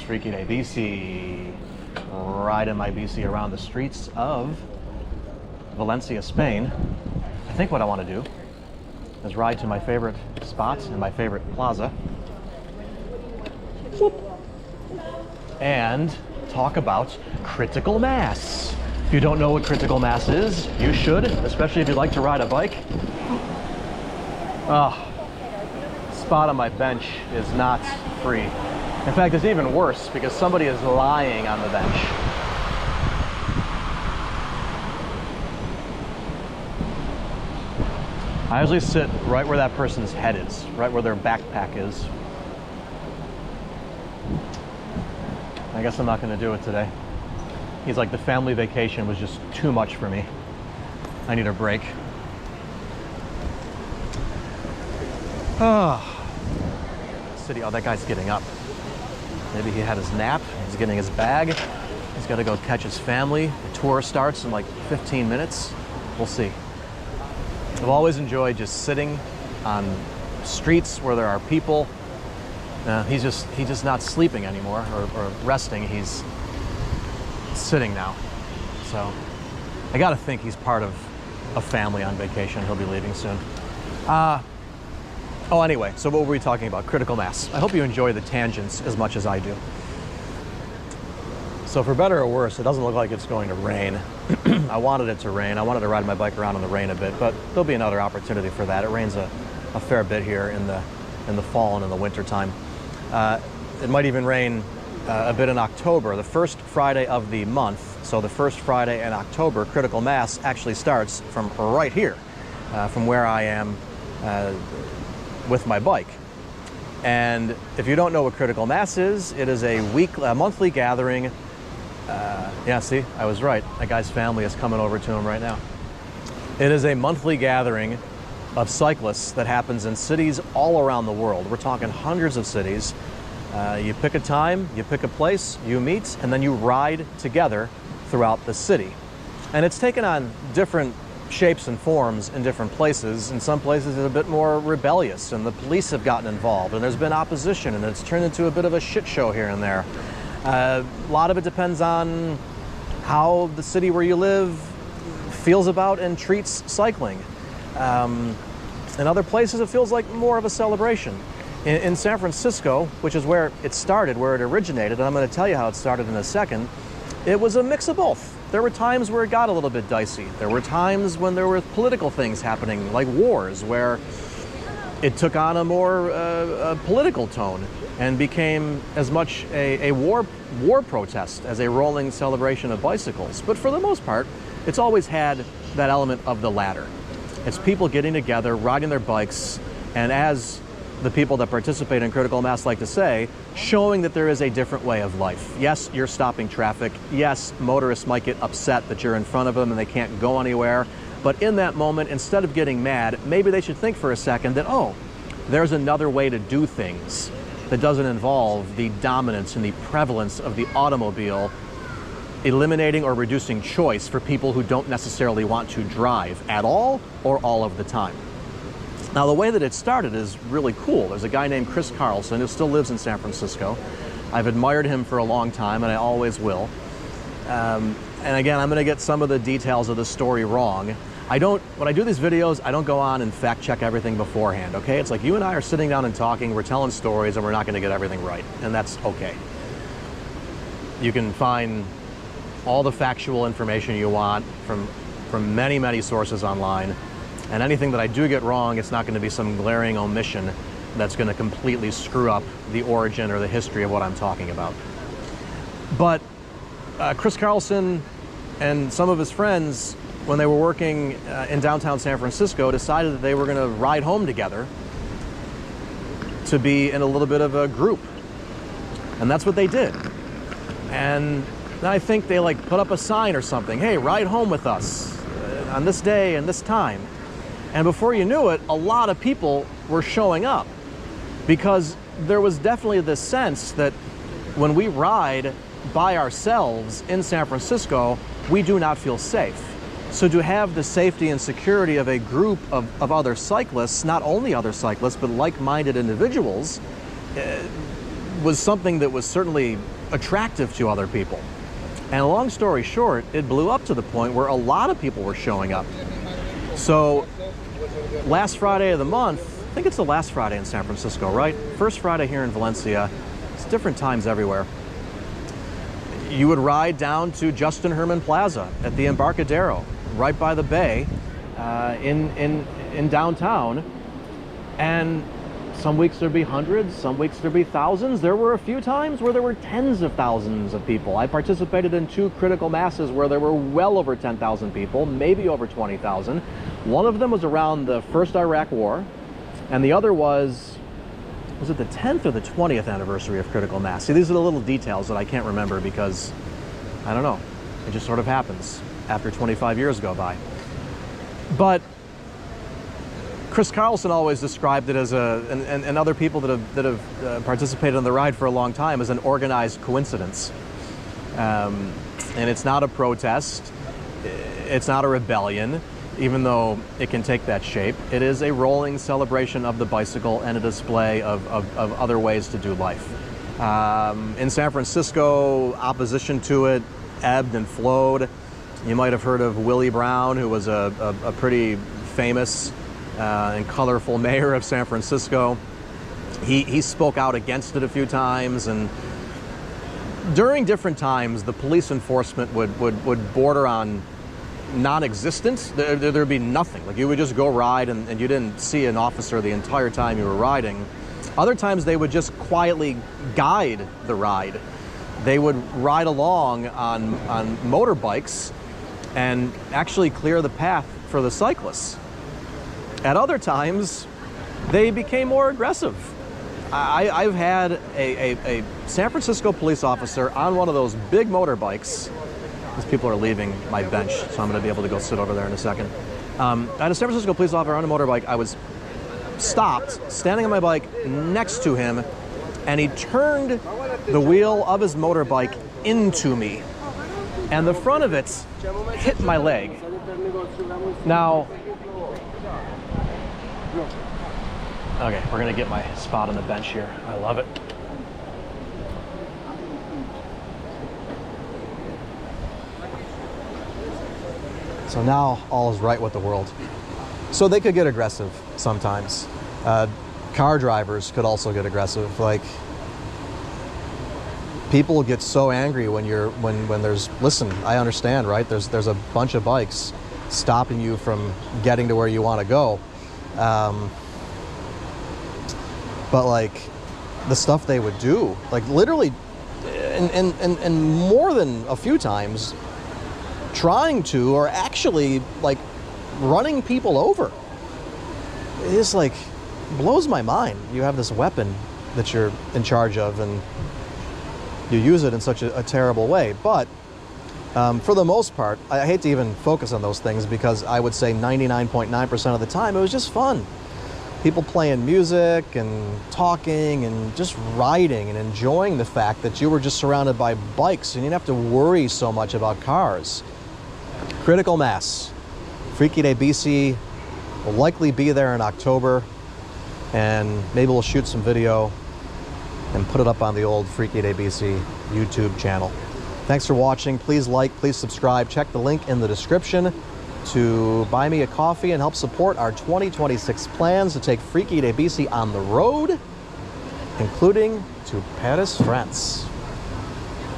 Friki de Bici, riding my bici around the streets of Valencia, Spain. I think what I want to do is ride to my favorite spot in my favorite plaza and talk about critical mass. If you don't know what critical mass is, you should, especially if you like to ride a bike. Spot on my bench is not free. In fact, it's even worse because somebody is lying on the bench. I usually sit right where that person's head is, right where their backpack is. I guess I'm not going to do it today. He's like, the family vacation was just too much for me. I need a break. City, oh, that guy's getting up. Maybe he had his nap, he's getting his bag. He's got to go catch his family. The tour starts in like 15 minutes. We'll see. I've always enjoyed just sitting on streets where there are people. He's just not sleeping anymore or resting. He's sitting now. So I got to think he's part of a family on vacation. He'll be leaving soon. Oh, anyway, so what were we talking about? Critical mass. I hope you enjoy the tangents as much as I do. So for better or worse, it doesn't look like it's going to rain. I wanted it to rain. I wanted to ride my bike around in the rain a bit, but there'll be another opportunity for that. It rains a fair bit here in the fall and in the winter time. It might even rain a bit in October, the first Friday of the month. So the first Friday in October, critical mass actually starts from right here, from where I am with my bike. And if you don't know what critical mass is, it is a monthly gathering. Yeah, see, I was right. That guy's family is coming over to him right now. It is a monthly gathering of cyclists that happens in cities all around the world. We're talking hundreds of cities. You pick a time, you pick a place, you meet, and then you ride together throughout the city. And it's taken on different shapes and forms in different places. In some places it's a bit more rebellious and the police have gotten involved and there's been opposition and it's turned into a bit of a shit show here and there. A lot of it depends on how the city where you live feels about and treats cycling. In other places it feels like more of a celebration. In San Francisco, which is where it started, where it originated, and I'm going to tell you how it started in a second, it was a mix of both. There were times where it got a little bit dicey. There were times when there were political things happening, like wars, where it took on a more political tone and became as much a war protest as a rolling celebration of bicycles. But for the most part, it's always had that element of the latter. It's people getting together, riding their bikes, and as the people that participate in critical mass like to say, showing that there is a different way of life. Yes, you're stopping traffic. Yes, motorists might get upset that you're in front of them and they can't go anywhere. But in that moment, instead of getting mad, maybe they should think for a second that, oh, there's another way to do things that doesn't involve the dominance and the prevalence of the automobile, eliminating or reducing choice for people who don't necessarily want to drive at all or all of the time. Now, the way that it started is really cool. There's a guy named Chris Carlson who still lives in San Francisco. I've admired him for a long time, and I always will. And again, I'm going to get some of the details of the story wrong. When I do these videos, I don't go on and fact check everything beforehand, okay? It's like you and I are sitting down and talking, we're telling stories, and we're not going to get everything right, and that's okay. You can find all the factual information you want from many, many sources online. And anything that I do get wrong, it's not going to be some glaring omission that's going to completely screw up the origin or the history of what I'm talking about. But Chris Carlson and some of his friends, when they were working in downtown San Francisco, decided that they were going to ride home together to be in a little bit of a group. And that's what they did. And I think they like put up a sign or something, hey, ride home with us on this day and this time. And before you knew it, a lot of people were showing up because there was definitely this sense that when we ride by ourselves in San Francisco, we do not feel safe. So to have the safety and security of a group of other cyclists, not only other cyclists, but like-minded individuals, was something that was certainly attractive to other people. And long story short, it blew up to the point where a lot of people were showing up. So last Friday of the month, I think it's the last Friday in San Francisco, right? First Friday here in Valencia. It's different times everywhere. You would ride down to Justin Herman Plaza at the Embarcadero, right by the bay, in downtown, and some weeks there'd be hundreds, some weeks there'd be thousands. There were a few times where there were tens of thousands of people. I participated in 2 critical masses where there were well over 10,000 people, maybe over 20,000. One of them was around the first Iraq War, and the other was it the 10th or the 20th anniversary of critical mass? See, these are the little details that I can't remember because, I don't know, it just sort of happens after 25 years go by. But Chris Carlson always described it as and other people that have participated in the ride for a long time, as an organized coincidence. And it's not a protest, it's not a rebellion, even though it can take that shape. It is a rolling celebration of the bicycle and a display of other ways to do life. In San Francisco, opposition to it ebbed and flowed. You might have heard of Willie Brown, who was a pretty famous and colorful mayor of San Francisco. He spoke out against it a few times, and during different times, the police enforcement would border on non-existent. There'd be nothing. Like, you would just go ride and you didn't see an officer the entire time you were riding. Other times they would just quietly guide the ride. They would ride along on motorbikes and actually clear the path for the cyclists. At other times, they became more aggressive. I've had a San Francisco police officer on one of those big motorbikes. These people are leaving my bench, so I'm going to be able to go sit over there in a second. I had a San Francisco police officer on a motorbike. I was stopped, standing on my bike next to him, and he turned the wheel of his motorbike into me, and the front of it hit my leg. Now, okay, we're going to get my spot on the bench here. I love it. So now all is right with the world. So they could get aggressive sometimes. Car drivers could also get aggressive. Like, people get so angry when there's, listen, I understand, right? There's a bunch of bikes stopping you from getting to where you want to go. But like, the stuff they would do, like literally, and more than a few times, trying to, or actually like running people over. It just like blows my mind. You have this weapon that you're in charge of and you use it in such a terrible way. But for the most part, I hate to even focus on those things because I would say 99.9% of the time it was just fun. People playing music and talking and just riding and enjoying the fact that you were just surrounded by bikes and you didn't have to worry so much about cars. Critical mass. Friki de Bici will likely be there in October, and maybe we'll shoot some video and put it up on the old Friki de Bici YouTube channel. Thanks for watching. Please like, please subscribe. Check the link in the description to buy me a coffee and help support our 2026 plans to take Friki de Bici on the road, including to Paris, France.